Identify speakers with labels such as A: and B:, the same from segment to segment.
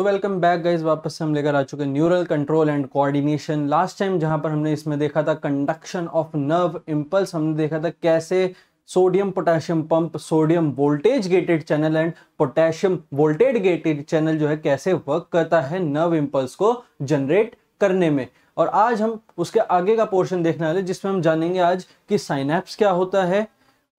A: तो welcome back guys, वापस से हम लेकर आ चुके हैं neural control and coordination. Last time जहां पर हमने इसमें देखा था कंडक्शन ऑफ नर्व इम्पल्स, हमने देखा था कैसे sodium potassium pump, sodium voltage gated channel and potassium voltage gated channel जो है कैसे वर्क करता है नर्व इम्पल्स को जनरेट करने में। और आज हम उसके आगे का पोर्शन देखने वाले, जिसमें हम जानेंगे आज कि साइनैप्स क्या होता है,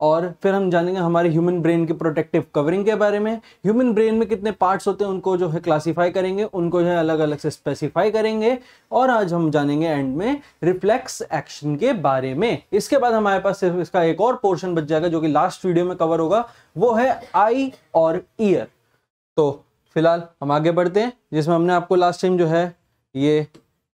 A: और फिर हम जानेंगे हमारे ह्यूमन ब्रेन की प्रोटेक्टिव कवरिंग के बारे में। ह्यूमन ब्रेन में कितने पार्ट्स होते हैं उनको जो है क्लासिफाई करेंगे, उनको जो है अलग अलग से स्पेसिफाई करेंगे। और आज हम जानेंगे एंड में रिफ्लेक्स एक्शन के बारे में। इसके बाद हमारे पास सिर्फ इसका एक और पोर्शन बच जाएगा जो कि लास्ट वीडियो में कवर होगा, वो है आई और ईयर। तो फिलहाल हम आगे बढ़ते हैं, जिसमें हमने आपको लास्ट टाइम जो है ये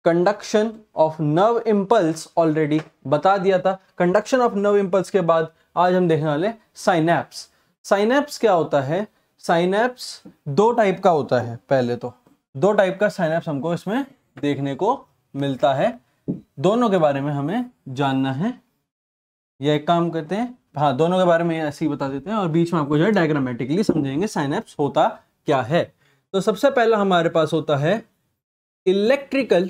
A: conduction of nerve impulse already बता दिया था। कंडक्शन ऑफ नर्व इम्पल्स के बाद आज हम देखने वाले साइनैप्स। साइनैप्स क्या होता है? साइनैप्स दो टाइप का होता है। पहले तो दो टाइप का साइनैप्स हमको इसमें देखने को मिलता है, दोनों के बारे में हमें जानना है। या एक काम करते हैं, हाँ दोनों के बारे में ऐसे ही बता देते हैं और बीच में आपको जो है डायग्रामेटिकली समझेंगे साइनैप्स होता क्या है। तो सबसे पहला हमारे पास होता है इलेक्ट्रिकल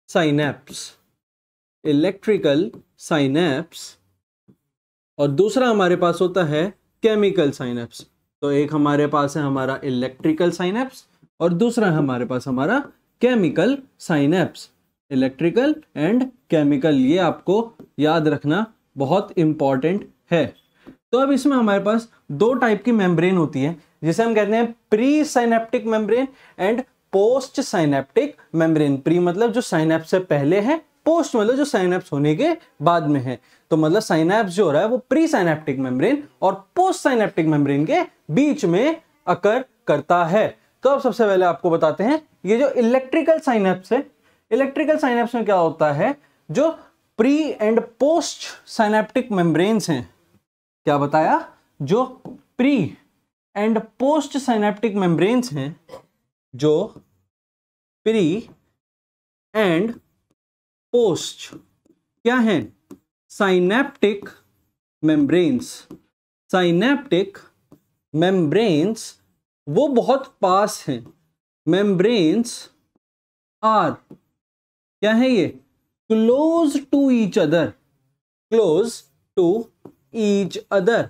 A: साइनैप्स, इलेक्ट्रिकल साइनैप्स, और दूसरा हमारे पास होता है केमिकल साइनैप्स। तो एक हमारे पास है हमारा इलेक्ट्रिकल साइनैप्स और दूसरा हमारे पास हमारा chemical synapse. Electrical and chemical, ये आपको याद रखना बहुत इंपॉर्टेंट है। तो अब इसमें हमारे पास दो टाइप की मेम्ब्रेन होती है, जिसे हम कहते हैं pre synaptic membrane and post synaptic membrane. Pre मतलब जो साइनैप्स से पहले है, पोस्ट मतलब जो साइनैप्स होने के बाद में है। तो मतलब साइनैप्स जो हो रहा है वो प्री साइनेप्टिक मेम्ब्रेन और पोस्ट साइनेप्टिक मेम्ब्रेन के बीच में अकर करता है। तो अब सबसे पहले आपको बताते हैं ये जो इलेक्ट्रिकल साइनैप्स है, इलेक्ट्रिकल साइनैप्स में क्या होता है, जो pre and post synaptic membranes हैं। क्या बताया? जो pre and post synaptic membranes हैं, जो प्री एंड पोस्ट क्या है? Synaptic membranes. साइनेप्टिक मेम्ब्रेन्स वो बहुत पास हैं। मेम्ब्रेन्स आर क्या है? ये close to each other, close to each other.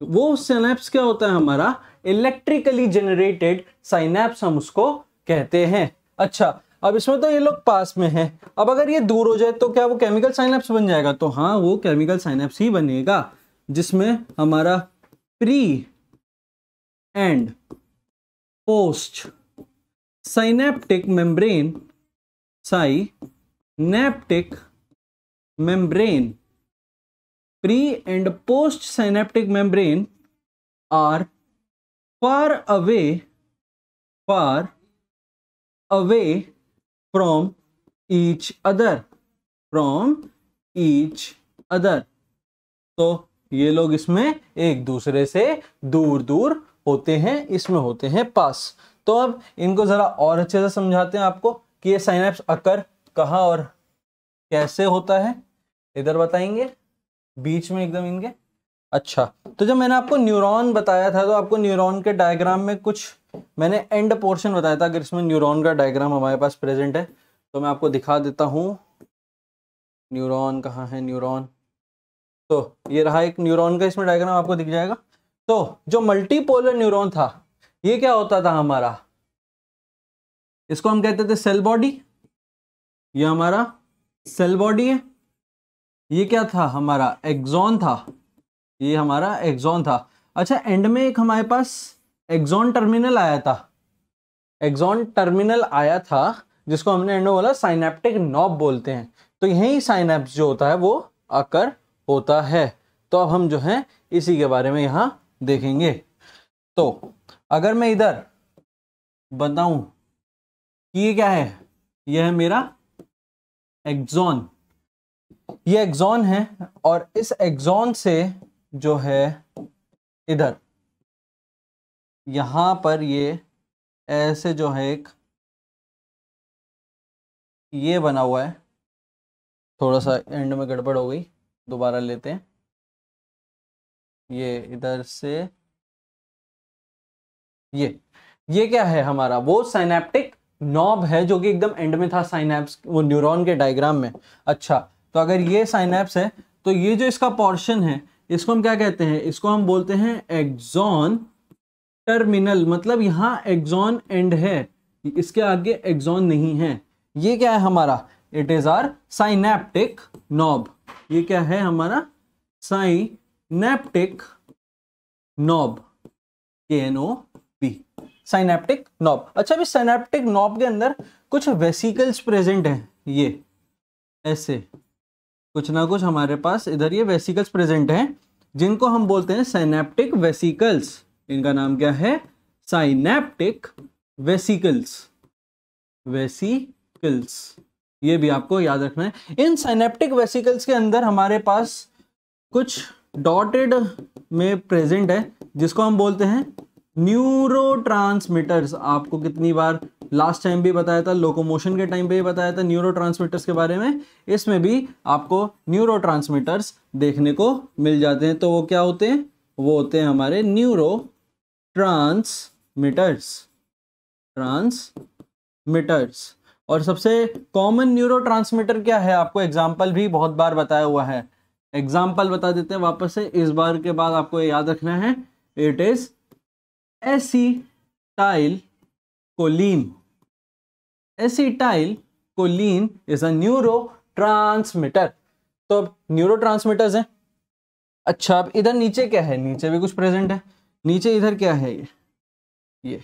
A: वो साइनैप्स क्या होता है हमारा? इलेक्ट्रिकली जनरेटेड साइनैप्स हम उसको कहते हैं। अच्छा, अब इसमें तो ये लोग पास में हैं, अब अगर ये दूर हो जाए तो क्या वो केमिकल साइनैप्स बन जाएगा? तो हाँ, वो केमिकल साइनैप्स ही बनेगा, जिसमें हमारा pre and post synaptic membrane, synaptic membrane, pre and post synaptic membrane are far away from each other, from each other। तो ये लोग इसमें एक दूसरे से दूर दूर होते हैं, इसमें होते हैं पास। तो अब इनको जरा और अच्छे से समझाते हैं आपको कि ये साइनैप्स अकर कहाँ और कैसे होता है। इधर बताएंगे बीच में एकदम इनके। अच्छा, तो जब मैंने आपको न्यूरॉन बताया था, तो आपको न्यूरॉन के डायग्राम में कुछ मैंने एंड पोर्शन बताया था। अगर इसमें न्यूरॉन का डायग्राम हमारे पास प्रेजेंट है तो मैं आपको दिखा देता हूँ। न्यूरॉन कहाँ है? न्यूरॉन, तो ये रहा एक न्यूरॉन का, इसमें डायग्राम आपको दिख जाएगा। तो जो मल्टीपोलर न्यूरॉन था, ये क्या होता था हमारा? इसको हम कहते थे सेल बॉडी। ये हमारा सेल बॉडी है। ये क्या था हमारा? एक्सॉन था। ये हमारा एक्सॉन था। अच्छा, एंड में एक हमारे पास एक्सॉन टर्मिनल आया था। एक्सॉन टर्मिनल आया था जिसको हमने एंड में बोला साइनेप्टिक नॉब बोलते हैं। तो यही साइनैप्स जो होता है वो आकर होता है। तो अब हम जो है इसी के बारे में यहां देखेंगे। तो अगर मैं इधर बताऊं कि ये क्या है, ये है मेरा एक्सॉन। ये एक्सॉन है और इस एक्सॉन से जो है इधर यहां पर ये ऐसे जो है एक ये बना हुआ है। थोड़ा सा एंड में गड़बड़ हो गई, दोबारा लेते हैं। ये इधर से ये ये क्या है हमारा, वो साइनेप्टिक नॉब है जो कि एकदम एंड में था साइनेप्स, वो न्यूरॉन के डायग्राम में। अच्छा, तो अगर ये साइनेप्स है तो ये जो इसका पोर्शन है इसको हम क्या कहते हैं, इसको हम बोलते हैं एक्सॉन टर्मिनल, मतलब यहाँ एक्सॉन एंड है, इसके आगे एक्सॉन नहीं है। ये क्या है हमारा, it is our synaptic knob. ये क्या है हमारा, synaptic knob, KNOB, synaptic knob. अच्छा, अभी साइनेप्टिक नॉब के अंदर कुछ वेसिकल्स प्रेजेंट हैं, ये ऐसे कुछ ना कुछ हमारे पास इधर ये वेसिकल्स प्रेजेंट हैं जिनको हम बोलते हैं साइनेप्टिक वेसिकल्स। इनका नाम क्या है, साइनेप्टिक वेसिकल्स, वेसिकल्स, ये भी आपको याद रखना है। इन साइनेप्टिक वेसिकल्स के अंदर हमारे पास कुछ डॉटेड में प्रेजेंट है जिसको हम बोलते हैं न्यूरोट्रांसमीटर्स। आपको कितनी बार लास्ट टाइम भी बताया था, लोकोमोशन के टाइम पे भी बताया था न्यूरोट्रांसमीटर्स के बारे में। इसमें भी आपको न्यूरोट्रांसमीटर्स देखने को मिल जाते हैं। तो वो क्या होते हैं, वो होते हैं हमारे न्यूरो ट्रांसमीटर्स। और सबसे कॉमन न्यूरोट्रांसमीटर क्या है, आपको एग्जाम्पल भी बहुत बार बताया हुआ है। एग्जाम्पल बता देते हैं वापस से, इस बार के बाद आपको याद रखना है। It is acetyl choline. Acetyl choline is a neurotransmitter. तो अब न्यूरोट्रांसमीटर्स हैं। अच्छा, अब इधर नीचे क्या है, नीचे भी कुछ प्रेजेंट है। नीचे इधर क्या है, ये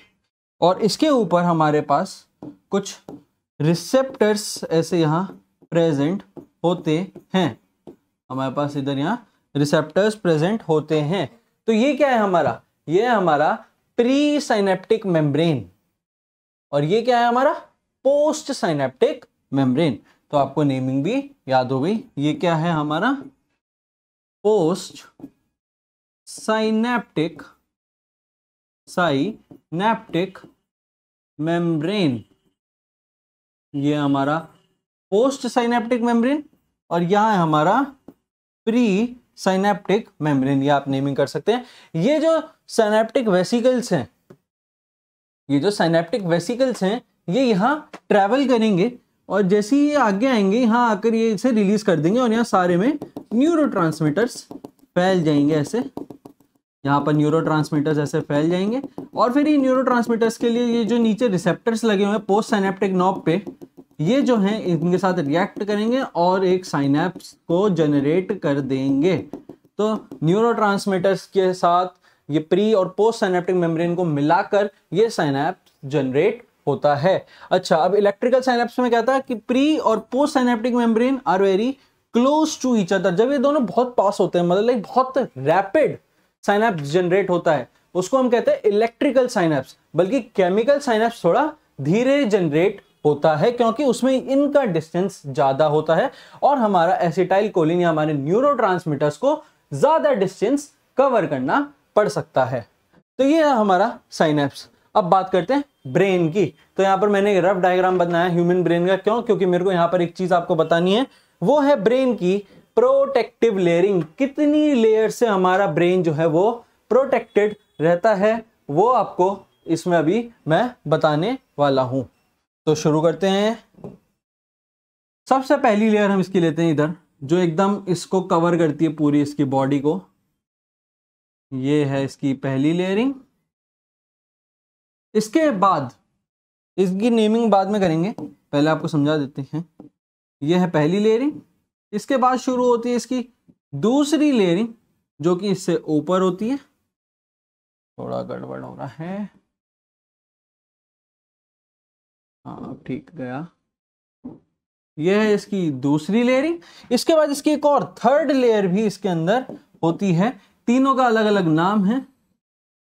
A: और इसके ऊपर हमारे पास कुछ रिसेप्टर्स ऐसे यहाँ प्रेजेंट होते हैं। हमारे पास इधर यहाँ रिसेप्टर्स प्रेजेंट होते हैं। तो ये क्या है हमारा, ये है हमारा प्री साइनेप्टिक मेम्ब्रेन, और ये क्या है हमारा पोस्ट साइनेप्टिक मेम्ब्रेन। तो आपको नेमिंग भी याद हो गई। ये क्या है हमारा पोस्ट साइनेप्टिक मेम्ब्रेन, ये हमारा पोस्ट साइनेप्टिक मेम्ब्रेन, और यह है हमारा प्री साइनेप्टिक मेम्ब्रेन। ये आप नेमिंग कर सकते हैं। ये जो साइनेप्टिक वेसिकल्स हैं, ये जो साइनेप्टिक वेसिकल्स हैं, ये यहाँ ट्रैवल करेंगे और जैसे ही ये आगे आएंगे यहाँ आकर ये इसे रिलीज कर देंगे और यहाँ सारे में न्यूरोट्रांसमीटर्स फैल जाएंगे। ऐसे यहाँ पर न्यूरोट्रांसमीटर्स ऐसे फैल जाएंगे और फिर ये न्यूरोट्रांसमीटर्स के लिए ये जो नीचे रिसेप्टर्स लगे हुए हैं पोस्ट साइनेप्टिक नॉब पे, ये जो हैं इनके साथ रिएक्ट करेंगे और एक साइनेप्स को जनरेट कर देंगे। तो न्यूरोट्रांसमीटर्स के साथ ये प्री और पोस्ट साइनेप्टिक मेम्ब्रेन को मिलाकर ये साइनेप्स जनरेट होता है। अच्छा, अब इलेक्ट्रिकल साइनेप्स में क्या था कि प्री और post synaptic membrane are very close to each other. जब ये दोनों बहुत पास होते हैं, मतलब बहुत रैपिड साइनेप्स जनरेट होता है, उसको हम कहते हैं इलेक्ट्रिकल साइनेप्स। बल्कि केमिकल साइनेप्स थोड़ा धीरे जनरेट होता है क्योंकि उसमें इनका डिस्टेंस ज्यादा होता है और हमारा एसिटाइल कोलिन या हमारे न्यूरोट्रांसमीटर्स को ज्यादा डिस्टेंस कवर करना पड़ सकता है। तो ये है हमारा साइनेप्स। अब बात करते हैं ब्रेन की। तो यहां पर मैंने रफ डायग्राम बनाया ह्यूमन ब्रेन का। क्यों? क्योंकि मेरे को यहां पर एक चीज आपको बतानी है, वो है ब्रेन की प्रोटेक्टिव लेयरिंग। कितनी लेयर से हमारा ब्रेन जो है वो प्रोटेक्टेड रहता है, वो आपको इसमें अभी मैं बताने वाला हूं। तो शुरू करते हैं। सबसे पहली लेयर हम इसकी लेते हैं इधर, जो एकदम इसको कवर करती है पूरी इसकी बॉडी को। ये है इसकी पहली लेयरिंग। इसके बाद इसकी नेमिंग बाद में करेंगे, पहले आपको समझा देते हैं। यह है पहली लेयरिंग। इसके बाद शुरू होती है इसकी दूसरी लेयरिंग, जो कि इससे ऊपर होती है। थोड़ा गड़बड़ हो रहा है, हाँ ठीक गया। यह है इसकी दूसरी लेयरिंग। इसके बाद इसकी एक और थर्ड लेयर भी इसके अंदर होती है। तीनों का अलग अलग नाम है।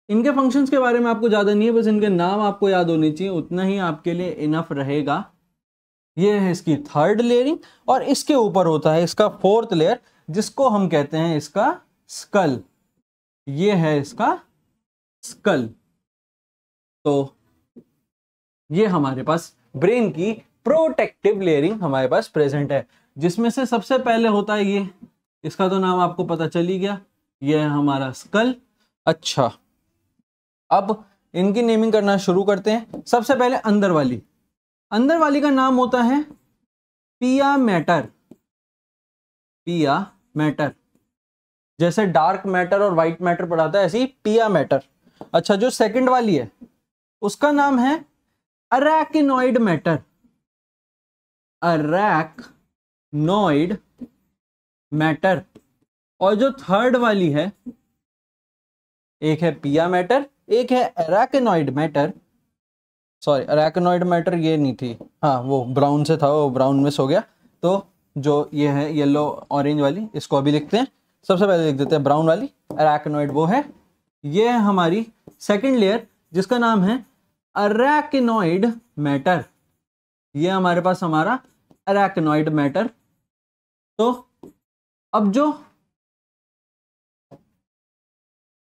A: इनके फंक्शंस के बारे में आपको ज्यादा नहीं है, बस इनके नाम आपको याद होने चाहिए, उतना ही आपके लिए इनफ रहेगा। यह है इसकी थर्ड लेयरिंग और इसके ऊपर होता है इसका फोर्थ लेयर, जिसको हम कहते हैं इसका स्कल। यह है इसका स्कल। तो ये हमारे पास ब्रेन की प्रोटेक्टिव लेयरिंग हमारे पास प्रेजेंट है, जिसमें से सबसे पहले होता है ये, इसका तो नाम आपको पता चल ही गया, ये है हमारा स्कल। अच्छा, अब इनकी नेमिंग करना शुरू करते हैं। सबसे पहले अंदर वाली का नाम होता है पिया मैटर। पिया मैटर, जैसे डार्क मैटर और व्हाइट मैटर पढ़ाता है ऐसे ही पिया मैटर। अच्छा, जो सेकंड वाली है उसका नाम है अरैकिनॉइड मैटर। अरैकिनॉइड मैटर। और जो थर्ड वाली है, एक है पिया मैटर, एक है अरैकिनॉइड मैटर। सॉरी, अरैकिनॉइड मैटर ये नहीं थी, हाँ वो ब्राउन से था, वो ब्राउन मिस हो गया। तो जो ये है येलो ऑरेंज वाली, इसको अभी लिखते हैं। सबसे पहले लिख देते हैं ब्राउन वाली, अरैकिनॉइड वो है। ये है हमारी सेकंड लेयर जिसका नाम है अरैकिनॉइड मैटर। ये हमारे पास हमारा अरैकिनॉइड मैटर। तो अब जो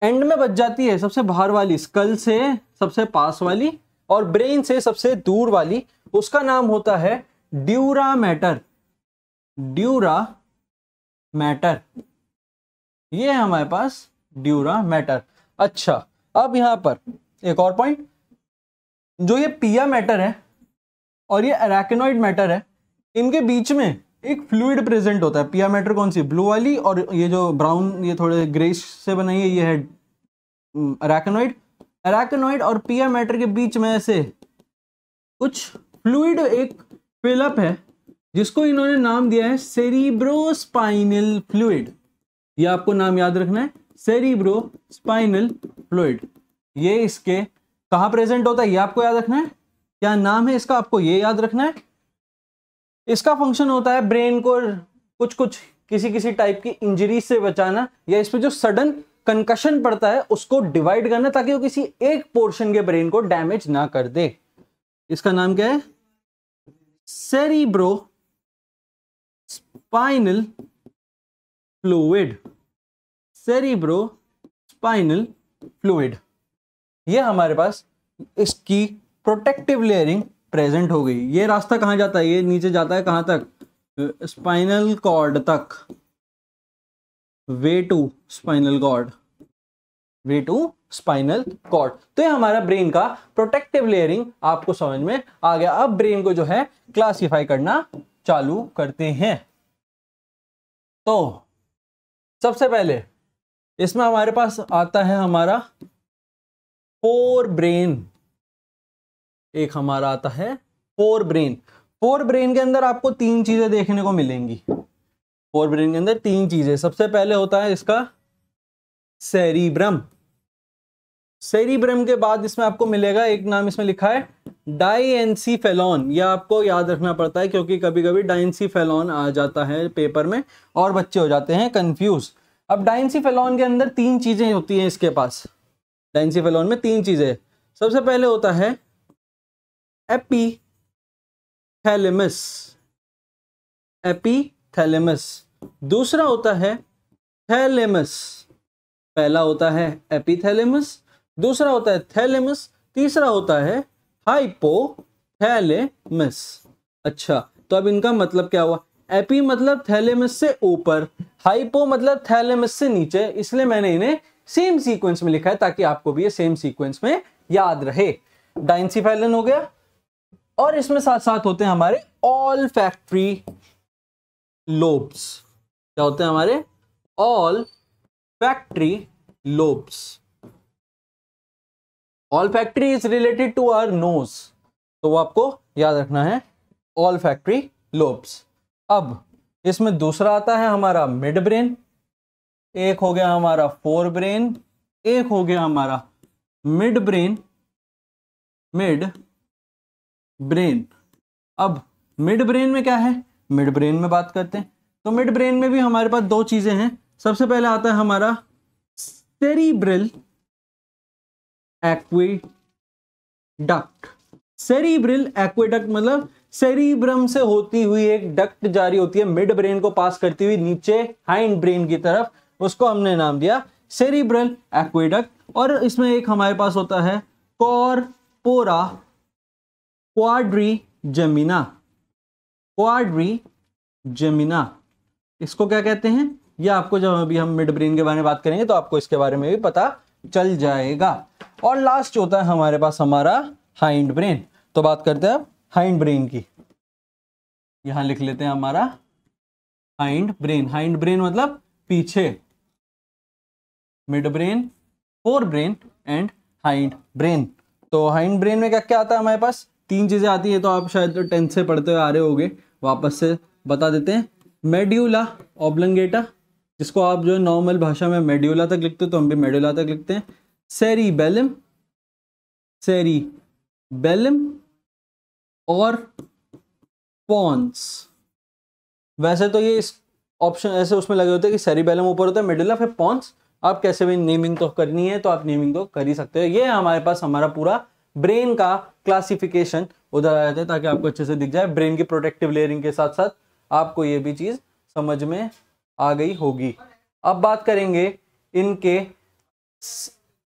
A: एंड में बच जाती है सबसे बाहर वाली, स्कल से सबसे पास वाली और ब्रेन से सबसे दूर वाली, उसका नाम होता है ड्यूरा मैटर। ड्यूरा मैटर, ये है हमारे पास ड्यूरा मैटर। अच्छा, अब यहां पर एक और पॉइंट, जो ये पिया मैटर है और ये अरैकिनॉइड मैटर है, इनके बीच में एक फ्लूइड प्रेजेंट होता है। पिया मैटर कौन सी, ब्लू वाली, और ये जो ब्राउन, ये थोड़े ग्रेश से बनाई है, ये है अरैकिनॉइड। अरैकिनॉइड और पिया मैटर के बीच में ऐसे कुछ फ्लूइड एक फिलअप है जिसको इन्होंने नाम दिया है सेरिब्रोस्पाइनल फ्लूइड। ये आपको नाम याद रखना है, सेरिब्रोस्पाइनल फ्लूइड। ये इसके कहाँ प्रेजेंट होता है ये आपको याद रखना है। क्या नाम है इसका, आपको ये याद रखना है। इसका फंक्शन होता है ब्रेन को कुछ किसी टाइप की इंजरी से बचाना, या इस पे जो सडन कंकशन पड़ता है उसको डिवाइड करना, ताकि वो किसी एक पोर्शन के ब्रेन को डैमेज ना कर दे। इसका नाम क्या है, सेरिब्रोस्पाइनल फ्लूइड। सेरिब्रोस्पाइनल फ्लूइड, ये हमारे पास इसकी प्रोटेक्टिव लेयरिंग प्रेजेंट हो गई। ये रास्ता कहां जाता है, ये नीचे जाता है कहां तक, स्पाइनल कॉर्ड तक। Way to spinal cord, way to spinal cord. तो ये हमारा ब्रेन का प्रोटेक्टिव लेयरिंग आपको समझ में आ गया। अब ब्रेन को जो है क्लासिफाई करना चालू करते हैं। तो सबसे पहले इसमें हमारे पास आता है हमारा फोर ब्रेन। एक हमारा आता है फोर ब्रेन। फोर ब्रेन के अंदर आपको तीन चीजें देखने को मिलेंगी। फोर ब्रेन के अंदर तीन चीजें, सबसे पहले होता है इसका सेरिब्रम। सेरिब्रम के बाद इसमें आपको मिलेगा एक नाम, इसमें लिखा है डाइएन्सीफेलॉन। यह आपको याद रखना पड़ता है क्योंकि कभी कभी डाइएन्सीफेलॉन आ जाता है पेपर में और बच्चे हो जाते हैं कंफ्यूज। अब डाइएन्सीफेलॉन के अंदर तीन चीजें होती हैं इसके पास। डाइएन्सीफेलॉन में तीन चीजें, सबसे पहले होता है एपीथैलेमस। एपीथैलेमस। दूसरा होता है थैलेमस। पहला होता है एपीथैलेमस, दूसरा होता है थैलेमस, तीसरा होता है हाइपोथैलेमस। अच्छा, तो अब इनका मतलब क्या हुआ, एपी मतलब थैलेमस से ऊपर, हाइपो मतलब थैलेमस से नीचे, इसलिए मैंने इन्हें सेम सीक्वेंस में लिखा है ताकि आपको भी ये सेम सीक्वेंस में याद रहे। डाइएन्सीफेलॉन हो गया, और इसमें साथ साथ होते हैं हमारे ऑलफैक्टरी लोब्स। क्या होते हैं हमारे olfactory lobes. Olfactory is related to our nose, तो वो आपको याद रखना है, ऑलफैक्टरी लोब्स। अब इसमें दूसरा आता है हमारा मिड ब्रेन। एक हो गया हमारा फोर ब्रेन, एक हो गया हमारा मिड ब्रेन। Mid brain. अब मिड ब्रेन में क्या है, मिड ब्रेन में बात करते हैं। तो मिड ब्रेन में भी हमारे पास दो चीजें हैं। सबसे पहले आता है हमारा सेरिब्रल एक्वेडक्ट। सेरिब्रल एक्वेडक्ट मतलब सेरिब्रम से होती हुई एक डक्ट जारी होती है मिड ब्रेन को पास करती हुई नीचे हाइंड ब्रेन की तरफ, उसको हमने नाम दिया सेरिब्रल एक्वेडक्ट। और इसमें एक हमारे पास होता है कॉर्पोरा क्वाड्रिजेमिना। क्वाड्रिजेमिना, इसको क्या कहते हैं, ये आपको जब अभी हम मिड ब्रेन के बारे में बात करेंगे तो आपको इसके बारे में भी पता चल जाएगा। और लास्ट होता है हमारे पास हमारा हाइंड ब्रेन। तो बात करते हैं अब हाइंड ब्रेन की। यहां लिख लेते हैं हमारा हाइंड ब्रेन। हाइंड ब्रेन मतलब पीछे, mid brain, fore brain and hind brain. तो हाइंड ब्रेन में क्या क्या आता है हमारे पास? 3 चीजें आती है, तो आप शायद तो 10th से पढ़ते हुए आ रहे होगे, वापस से बता देते हैं। मेड्यूला ऑब्लंगेटा, जिसको आप जो नॉर्मल भाषा में मेड्यूला तक लिखते हो, तो हम भी मेड्यूला तक लिखते हैं। सेरिबेलम, सेरिबेलम और पॉन्स। वैसे तो ये इस ऑप्शन ऐसे उसमें लगे होते हैं कि सेरिबेलम ऊपर होता है, मेडुला, फिर पॉन्स। आप कैसे भी नेमिंग तो करनी है तो आप नेमिंग तो कर ही सकते हो। ये हमारे पास हमारा पूरा ब्रेन का क्लासिफिकेशन उधर आ जाता है, ताकि आपको अच्छे से दिख जाए। ब्रेन की प्रोटेक्टिव लेयरिंग के साथ साथ आपको ये भी चीज समझ में आ गई होगी। अब बात करेंगे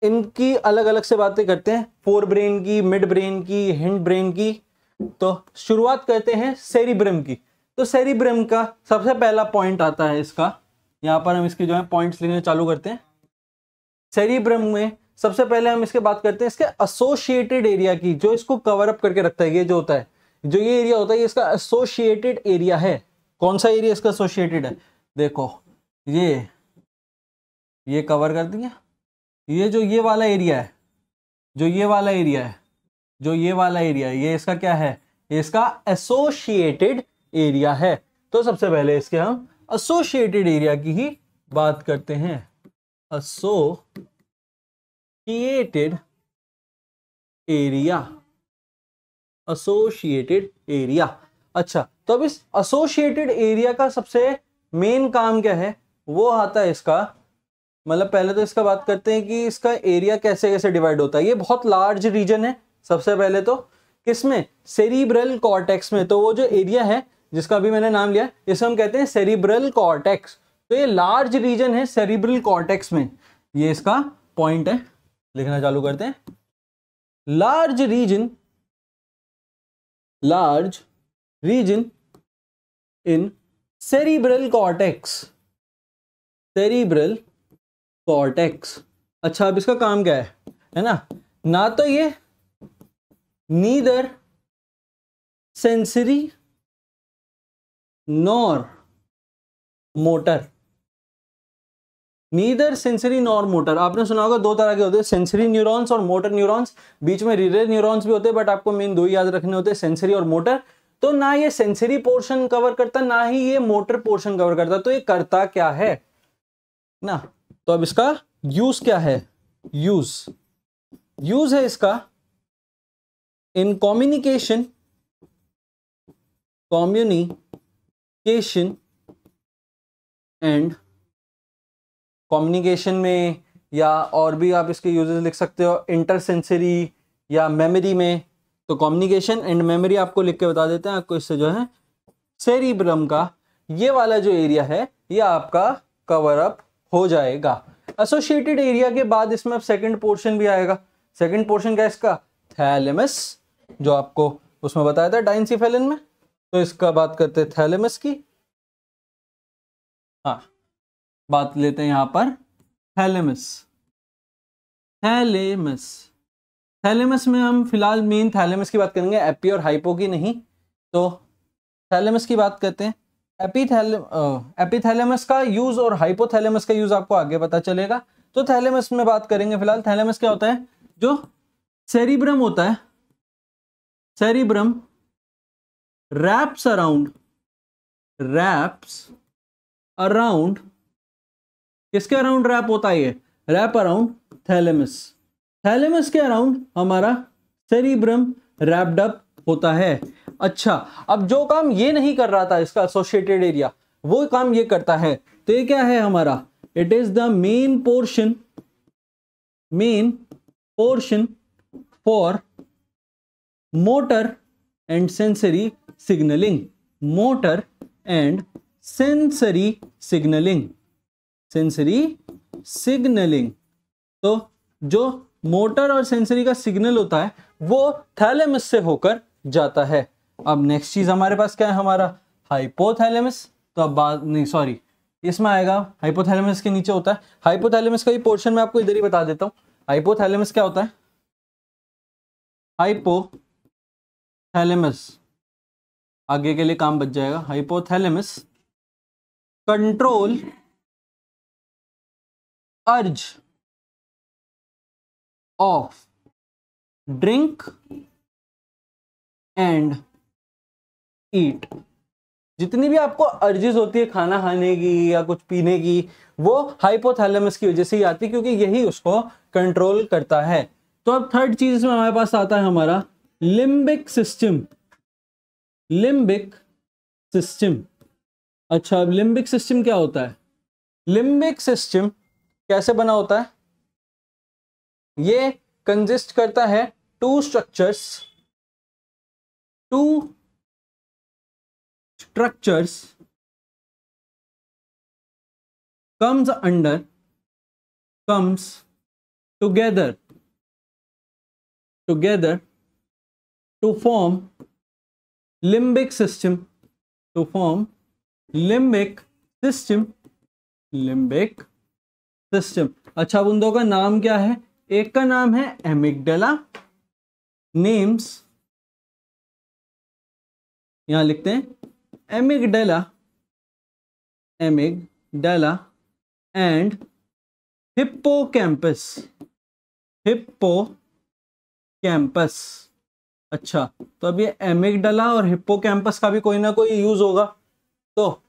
A: इनकी अलग अलग से बातें करते हैं, फोर ब्रेन की, मिड ब्रेन की, हिंड ब्रेन की। तो शुरुआत करते हैं सेरिब्रम की। तो सेरिब्रम का सबसे पहला पॉइंट आता है इसका, यहां पर हम इसके जो है पॉइंट्स लिखने चालू करते हैं। सेरिब्रम में सबसे पहले हम इसके बात करते हैं इसके एसोसिएटेड एरिया की, जो इसको कवर अप करके रखता है। ये जो होता है, जो ये एरिया होता है, ये इसका एसोसिएटेड एरिया है। कौन सा एरिया इसका एसोसिएटेड है? देखो ये कवर कर दिया। ये जो ये वाला एरिया है, जो ये वाला एरिया है, जो ये वाला एरिया है, ये इसका क्या है? ये इसका एसोसिएटेड एरिया है। तो सबसे पहले इसके हम एसोसिएटेड एरिया की ही बात करते हैं। Associated area, associated area. अच्छा, तो अब इस एसोसिएटेड एरिया का सबसे मेन काम क्या है? वो आता है इसका, मतलब पहले तो इसका बात करते हैं कि इसका एरिया कैसे कैसे डिवाइड होता है। ये बहुत लार्ज रीजन है। सबसे पहले तो किसमें? सेरिब्रल कॉर्टेक्स में। तो वो जो एरिया है जिसका भी मैंने नाम लिया, इसे हम कहते हैं सेरिब्रल कॉर्टेक्स। तो ये लार्ज रीजन है सेरिब्रल कॉर्टेक्स में। ये इसका पॉइंट है, लिखना चालू करते हैं। लार्ज रीजन इन सेरिब्रल कॉर्टेक्स, सेरिब्रल कॉर्टेक्स। अच्छा, अब इसका काम क्या है ना? ना तो ये neither sensory nor motor, neither sensory nor motor. आपने सुना होगा 2 तरह के होते हैं, सेंसरी न्यूरॉन्स और मोटर न्यूरॉन्स। बीच में रिले न्यूरॉन्स भी होते हैं, बट आपको मेन 2 ही याद रखने होते हैं, सेंसरी और मोटर। तो ना ये सेंसरी पोर्शन कवर करता, ना ही ये मोटर पोर्शन कवर करता। तो ये करता क्या है ना? तो अब इसका यूज क्या है? यूज है इसका इन कम्युनिकेशन एंड कम्युनिकेशन में, या और भी आप इसके यूजेस लिख सकते हो, इंटरसेंसरी या मेमोरी में। तो कम्युनिकेशन एंड मेमोरी आपको लिख के बता देते हैं। आपको इससे जो है सेरिब्रम का ये वाला जो एरिया है, ये आपका कवर अप हो जाएगा। एसोसिएटेड एरिया के बाद इसमें अब सेकंड पोर्शन भी आएगा। सेकंड पोर्शन क्या है इसका? थैलेमस, जो आपको उसमें बताया था डाइंसिफेलिन में। तो इसका बात करते हैं थैलेमस की। हाँ, बात लेते हैं यहां पर थैलेमस में हम फिलहाल मेन थैलेमस की बात करेंगे, एपी और हाइपो की नहीं। तो थैलेमस की बात करते हैं। एपिथैलेमस का यूज और हाइपोथैलेमस का यूज आपको आगे पता चलेगा। तो थैलेमस में बात करेंगे फिलहाल। थैलेमस क्या होता है? जो सेरिब्रम होता है, सेरिब्रम रैप्स अराउंड किसके अराउंड रैप होता है? ये रैप अराउंड थैलेमस। थैलेमस के अराउंड हमारा सेरिब्रम रैप्ड अप होता है। अच्छा, अब जो काम ये नहीं कर रहा था इसका एसोसिएटेड एरिया, वो काम ये करता है। तो ये क्या है हमारा? It is the main portion for motor and sensory signalling. Motor and sensory signalling. तो जो मोटर और सेंसरी का सिग्नल होता है वो थैलेमस से होकर जाता है। अब नेक्स्ट चीज हमारे पास क्या है? हमारा हाइपोथैलेमस। तो अब बात नहीं, सॉरी, इसमें आएगा हाइपोथैलेमस के नीचे होता है। हाइपोथैलेमस का ही पोर्शन मैं आपको इधर ही बता देता हूं। हाइपोथैलेमस क्या होता है? हाइपोथैलेमस, आगे के लिए काम बच जाएगा। हाइपोथैलेमस कंट्रोल अर्ज ऑफ ड्रिंक एंड ईट। जितनी भी आपको अर्जेस होती है खाना खाने की या कुछ पीने की, वो हाइपोथैलेमस की वजह से ही आती है, क्योंकि यही उसको कंट्रोल करता है। तो अब थर्ड चीज इसमें हमारे पास आता है हमारा लिम्बिक सिस्टम। लिम्बिक सिस्टम, अच्छा अब लिम्बिक सिस्टम क्या होता है? लिम्बिक सिस्टम कैसे बना होता है? ये कंसिस्ट करता है two structures comes together to form limbic system, अच्छा अब उन दो का नाम क्या है? एक का नाम है एमिगडाला, नेम्स यहां लिखते हैं एमिगडाला एंड हिप्पोकैम्पस। अच्छा तो अब ये एमिगडाला और हिप्पोकैम्पस का भी कोई ना कोई यूज होगा। तो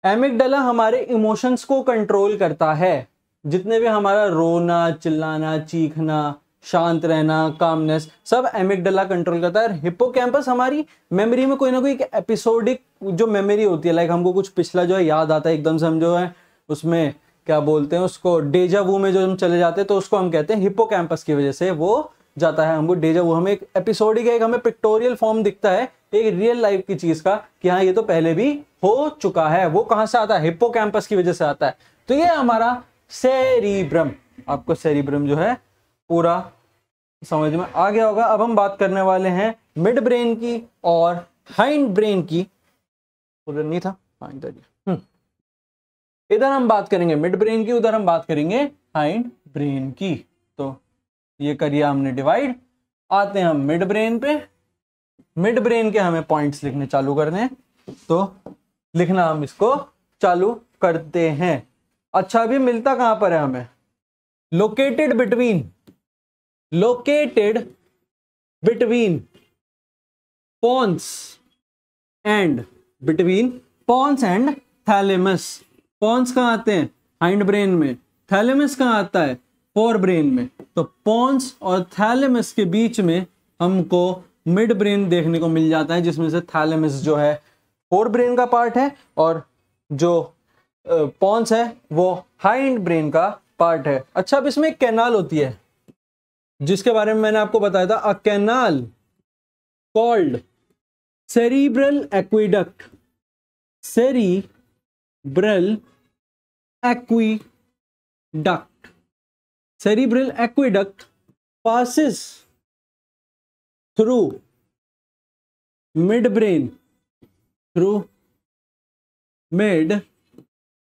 A: एमिगडाला हमारे इमोशंस को कंट्रोल करता है, जितने भी हमारा रोना, चिल्लाना, चीखना, शांत रहना, कामनेस, सब एमिगडाला कंट्रोल करता है। हिप्पोकैम्पस हमारी मेमोरी में कोई ना कोई एपिसोडिक जो मेमोरी होती है, लाइक हमको कुछ पिछला जो है याद आता है एकदम से, हम जो है उसमें क्या बोलते हैं उसको, डेजा वू में जो हम चले जाते हैं, तो उसको हम कहते हैं हिप्पोकैम्पस की वजह से वो जाता है हमको डेजा वू। हमें एक एपिसोडिक, एक हमें पिक्टोरियल फॉर्म दिखता है एक रियल लाइफ की चीज का कि हाँ ये तो पहले भी हो चुका है। वो कहां से आता है? हिप्पोकैम्पस की वजह से आता है। तो ये हमारा सेरिब्रम, आपको सेरिब्रम जो है पूरा समझ में आ गया होगा। अब हम बात करने वाले हैं मिड ब्रेन की और हाइंड ब्रेन की। उधर नहीं था, इधर हम बात करेंगे मिड ब्रेन की, उधर हम बात करेंगे हाइंड ब्रेन की। तो ये करिए हमने डिवाइड। आते हैं हम मिड ब्रेन पे। मिड ब्रेन के हमें पॉइंट्स लिखने चालू करने हैं, तो लिखना हम इसको चालू करते हैं। अच्छा अभी मिलता कहां पर है हमें? Located between pons and thalamus. Pons कहां आते हैं? हाइंड ब्रेन में। थैलेमस कहां आता है? फोर ब्रेन में। तो पोन्स और थैलेमस के बीच में हमको मिड ब्रेन देखने को मिल जाता है, जिसमें से थैलेमस जो है फोर ब्रेन का पार्ट है और जो पोन्स है वो हाइंड ब्रेन का पार्ट है। अच्छा अब इसमें एक कैनाल होती है जिसके बारे में मैंने आपको बताया था, a canal called cerebral aqueduct. Cerebral aqueduct passes through mid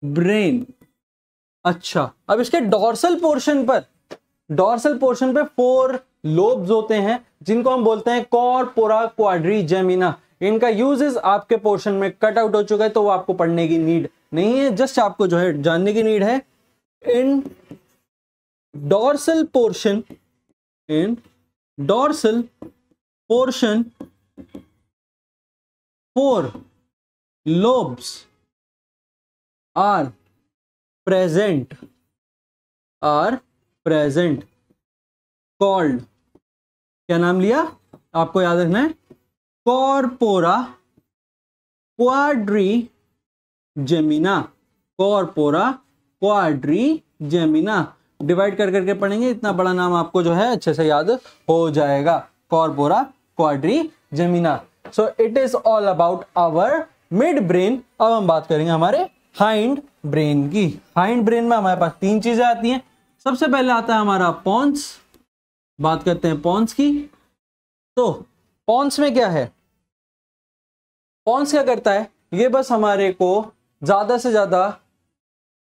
A: brain। अच्छा अब इसके डॉर्सल पोर्शन पर फोर लोब्स होते हैं, जिनको हम बोलते हैं कॉर्पोरा क्वाड्रिजेमिना। इनका यूजेस आपके पोर्शन में कट आउट हो चुका है, तो वो आपको पढ़ने की नीड नहीं है, जस्ट आपको जो है जानने की नीड है। In dorsal portion four lobes are present called, क्या नाम लिया आपको याद रखना है? Corpora quadrigemina. डिवाइड कर करके पढ़ेंगे, इतना बड़ा नाम आपको जो है अच्छे से याद हो जाएगा, corpora quadrigemina. So it is all about our mid brain. अब हम बात करेंगे हमारे हाइंड ब्रेन की। हाइंड ब्रेन में हमारे पास तीन चीजें आती हैं। सबसे पहले आता है हमारा पोन्स। बात करते हैं पोन्स की। तो पोन्स में क्या है? पोन्स क्या करता है? ये बस हमारे को ज्यादा से ज्यादा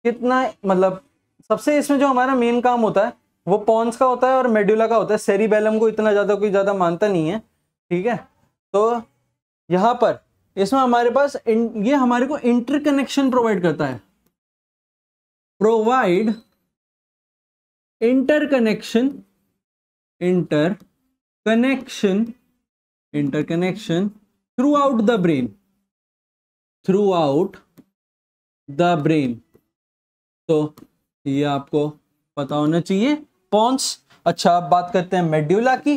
A: कितना, मतलब सबसे इसमें जो हमारा मेन काम होता है वो पॉन्स का होता है और मेड्यूला का होता है। सेरिबेलम को इतना ज्यादा कोई ज्यादा मानता नहीं है, ठीक है। तो यहां पर इसमें हमारे पास ये हमारे को इंटरकनेक्शन प्रोवाइड करता है, provide interconnection through out the brain, तो ये आपको पता होना चाहिए पॉन्स। अच्छा, अब बात करते हैं मेड्यूला की,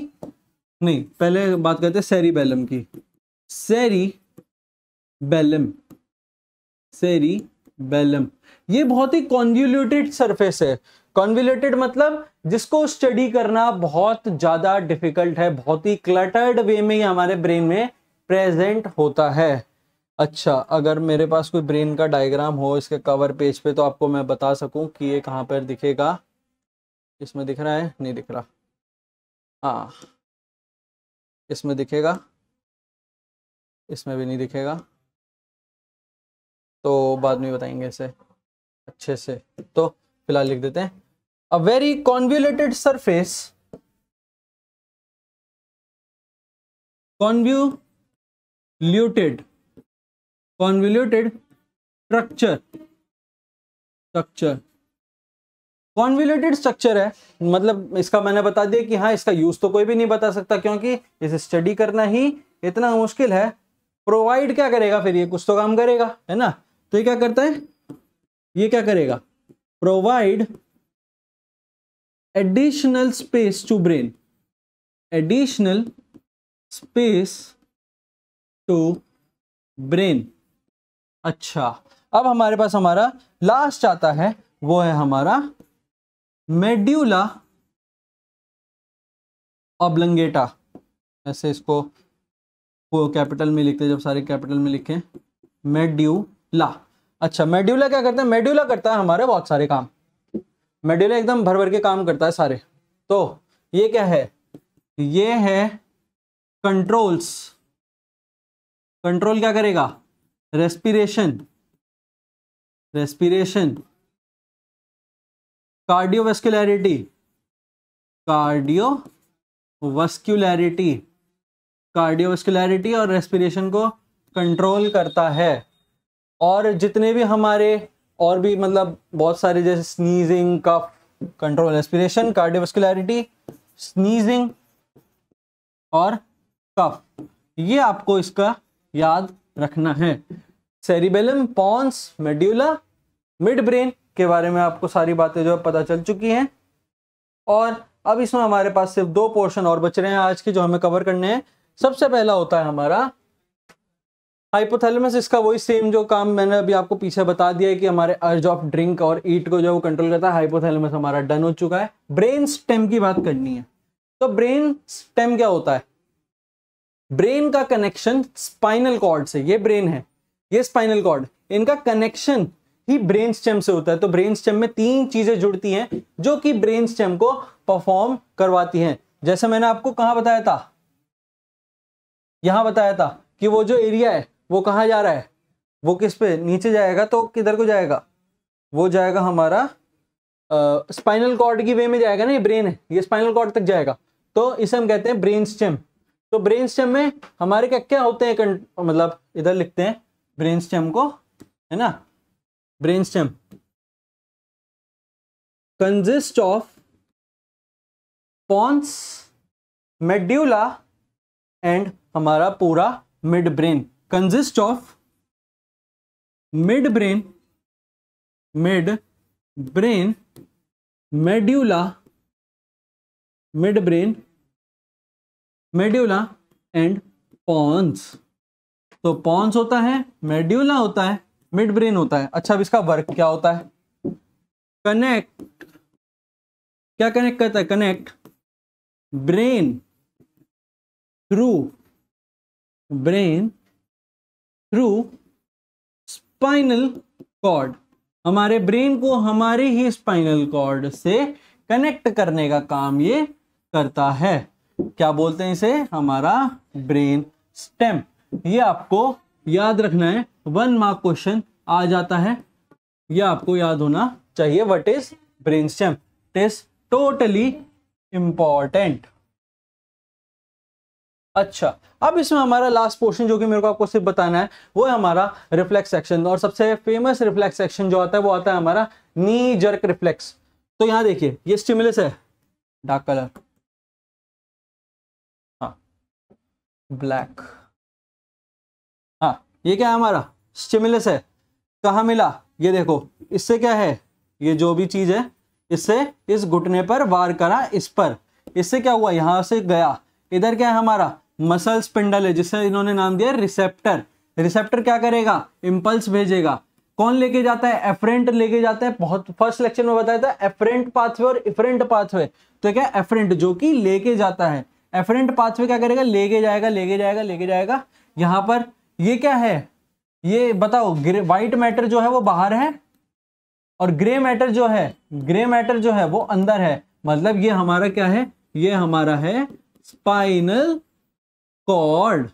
A: नहीं पहले बात करते हैं सेरिबेलम की। सेरिबेलम ये बहुत ही कॉन्वोल्यूटेड सरफेस है। कॉन्वोल्यूटेड मतलब जिसको स्टडी करना बहुत ज्यादा डिफिकल्ट है, बहुत ही क्लटर्ड वे में ये हमारे ब्रेन में प्रेजेंट होता है। अच्छा, अगर मेरे पास कोई ब्रेन का डायग्राम हो इसके कवर पेज पे तो आपको मैं बता सकूं कि ये कहाँ पर दिखेगा। इसमें दिख रहा है? नहीं दिख रहा। हाँ, इसमें दिखेगा, इसमें भी नहीं दिखेगा, तो बाद में बताएंगे इसे अच्छे से। तो फिलहाल लिख देते हैं, a very convoluted surface, convoluted structure convoluted structure है। मतलब इसका मैंने बता दिया कि हाँ, इसका यूज तो कोई भी नहीं बता सकता क्योंकि इसे स्टडी करना ही इतना मुश्किल है। प्रोवाइड क्या करेगा फिर? ये कुछ तो काम करेगा, है ना। तो ये क्या करता है? ये क्या करेगा? Provide additional space to brain, additional space to brain. अच्छा, अब हमारे पास हमारा लास्ट आता है, वो है हमारा मेड्यूला ऑब्लंगेटा। ऐसे इसको वो कैपिटल में लिखते हैं, जब सारे कैपिटल में लिखें, मेड्यूला। अच्छा, मेड्यूला क्या करता है? मेड्यूला करता है हमारे बहुत सारे काम। मेड्यूला एकदम भर भर के काम करता है सारे। तो ये क्या है? ये है कंट्रोल्स। कंट्रोल क्या करेगा? रेस्पिरेशन, कार्डियोवस्कुलैरिटी और रेस्पिरेशन को कंट्रोल करता है। और जितने भी हमारे और भी मतलब बहुत सारे, जैसे sneezing, cough, control respiration, cardiovascularity, sneezing और कफ, ये आपको इसका याद रखना है। Cerebellum, pons, medulla, mid brain के बारे में आपको सारी बातें जो है पता चल चुकी हैं। और अब इसमें हमारे पास सिर्फ 2 पोर्शन और बच रहे हैं आज के, जो हमें कवर करने हैं। सबसे पहला होता है हमारा हाइपोथैलेमस। इसका वही सेम जो काम मैंने अभी आपको पीछे बता दिया है कि हमारे अर्ज ऑफ ड्रिंक और ईट को जो वो कंट्रोल करता है। हाइपोथैलेमस हमारा डन हो चुका है। ब्रेन स्टेम की बात करनी है। तो ब्रेन स्टेम क्या होता है? ब्रेन का कनेक्शन स्पाइनल कॉर्ड से, ये ब्रेन है, ये स्पाइनल कॉर्ड, इनका कनेक्शन ही ब्रेन स्टेम से होता है। तो ब्रेन स्टेम में 3 चीजें जुड़ती हैं जो कि ब्रेन स्टेम को परफॉर्म करवाती हैं। जैसे मैंने आपको कहां बताया था, यहां बताया था कि वो जो एरिया है वो कहां जा रहा है, वो किस पे नीचे जाएगा, तो किधर को जाएगा? वो जाएगा हमारा स्पाइनल कॉर्ड की वे में जाएगा ना। ये ब्रेन है, ये स्पाइनल कॉर्ड तक जाएगा, तो इसे हम कहते हैं ब्रेन स्टेम। तो ब्रेन स्टेम में हमारे क्या क्या होते हैं? मतलब इधर लिखते हैं ब्रेन स्टेम को, है ना। Brain stem consist of pons, medulla and हमारा पूरा mid brain. Consist of mid brain, medulla and pons. तो पॉन्स होता है, मेड्यूला होता है, मिड ब्रेन होता है। अच्छा, अब इसका वर्क क्या होता है? कनेक्ट, क्या कनेक्ट करता है? Connect brain through spinal cord. हमारे ब्रेन को हमारे ही स्पाइनल कॉर्ड से कनेक्ट करने का काम ये करता है। क्या बोलते हैं इसे? हमारा ब्रेन स्टेम। ये आपको याद रखना है, 1 मार्क क्वेश्चन आ जाता है, ये आपको याद होना चाहिए। What is brain stem? It is totally important. अच्छा, अब इसमें हमारा लास्ट पोर्शन जो कि मेरे को आपको सिर्फ बताना है वो है हमारा रिफ्लेक्स एक्शन, और सबसे फेमस रिफ्लेक्स एक्शन जो आता है वो आता है हमारा नी जर्क रिफ्लेक्स। तो यहां देखिए ये स्टिमुलस है, डार्क कलर, हाँ ब्लैक, हाँ ये क्या है हमारा स्टिमुलस है, कहाँ मिला ये देखो, इससे क्या है, ये जो भी चीज है इससे इस घुटने पर वार करा, इस पर, इससे क्या हुआ, यहां से गया, इधर क्या है हमारा मसल स्पिंडल है जिससे इन्होंने नाम दिया रिसेप्टर। रिसेप्टर क्या करेगा, इंपल्स भेजेगा, कौन लेके जाता है, एफरेंट लेके जाता है, बहुत फर्स्ट लेक्चर में बताया था एफरेंट पाथवे और इफरेंट पाथवे। तो क्या एफरेंट जो कि लेके जाता है, एफरेंट पाथवे क्या करेगा, लेके जाएगा लेके जाएगा लेके जाएगा, यहां पर ये क्या है, ये बताओ व्हाइट मैटर जो है वो बाहर है और ग्रे मैटर जो है, ग्रे मैटर जो है वो अंदर है, मतलब ये हमारा क्या है, ये हमारा है स्पाइनल कॉर्ड,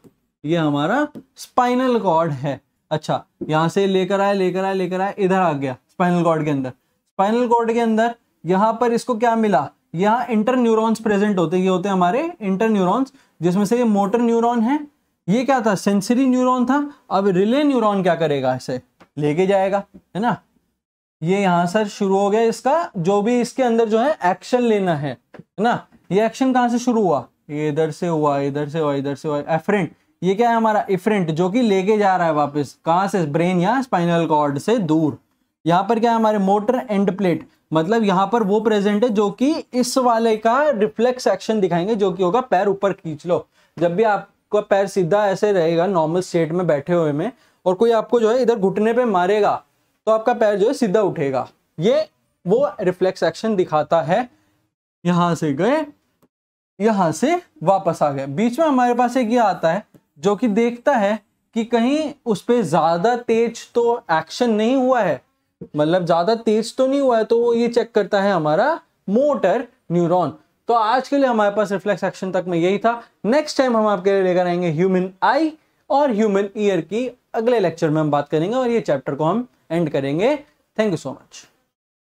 A: ये हमारा स्पाइनल कॉर्ड है। अच्छा, यहां से लेकर आया लेकर आया लेकर आया, इधर आ गया स्पाइनल कॉर्ड के अंदर, स्पाइनल कॉर्ड के अंदर यहां पर इसको क्या मिला, यहां इंटर न्यूरॉन्स प्रेजेंट होते हैं, ये होते हैं हमारे इंटर न्यूरॉन्स, जिसमें से ये मोटर न्यूरॉन है, ये क्या था सेंसरी न्यूरॉन था। अब रिले न्यूरॉन क्या करेगा, इसे लेके जाएगा, है ना, ये यहां से शुरू हो गया इसका जो भी इसके अंदर जो है एक्शन लेना है ना, ये एक्शन कहां से शुरू हुआ, ये इधर से हुआ इधर से हुआ इधर से हुआ, एफरेंट, ये क्या है हमारा इफरेंट जो कि लेके जा रहा है वापस, कहां से, ब्रेन या स्पाइनल कॉर्ड से दूर। यहां पर क्या है हमारे मोटर एंड प्लेट, मतलब यहां पर वो प्रेजेंट है जो कि इस वाले का रिफ्लेक्स एक्शन दिखाएंगे, जो कि होगा पैर ऊपर खींच लो, जब भी आपका पैर सीधा ऐसे रहेगा नॉर्मल स्टेट में बैठे हुए में, और कोई आपको जो है इधर घुटने पे मारेगा तो आपका पैर जो है सीधा उठेगा, ये वो रिफ्लेक्स एक्शन दिखाता है। यहां से गए, यहां से वापस आ गए, बीच में हमारे पास एक ये आता है जो कि देखता है कि कहीं उस पर ज्यादा तेज तो एक्शन नहीं हुआ है, मतलब ज्यादा तेज तो नहीं हुआ है, तो वो ये चेक करता है हमारा मोटर न्यूरॉन। तो आज के लिए हमारे पास रिफ्लेक्स एक्शन तक में यही था। नेक्स्ट टाइम हम आपके लिए लेकर आएंगे ह्यूमन आई और ह्यूमन ईयर की, अगले लेक्चर में हम बात करेंगे और ये चैप्टर को हम एंड करेंगे। Thank you so much.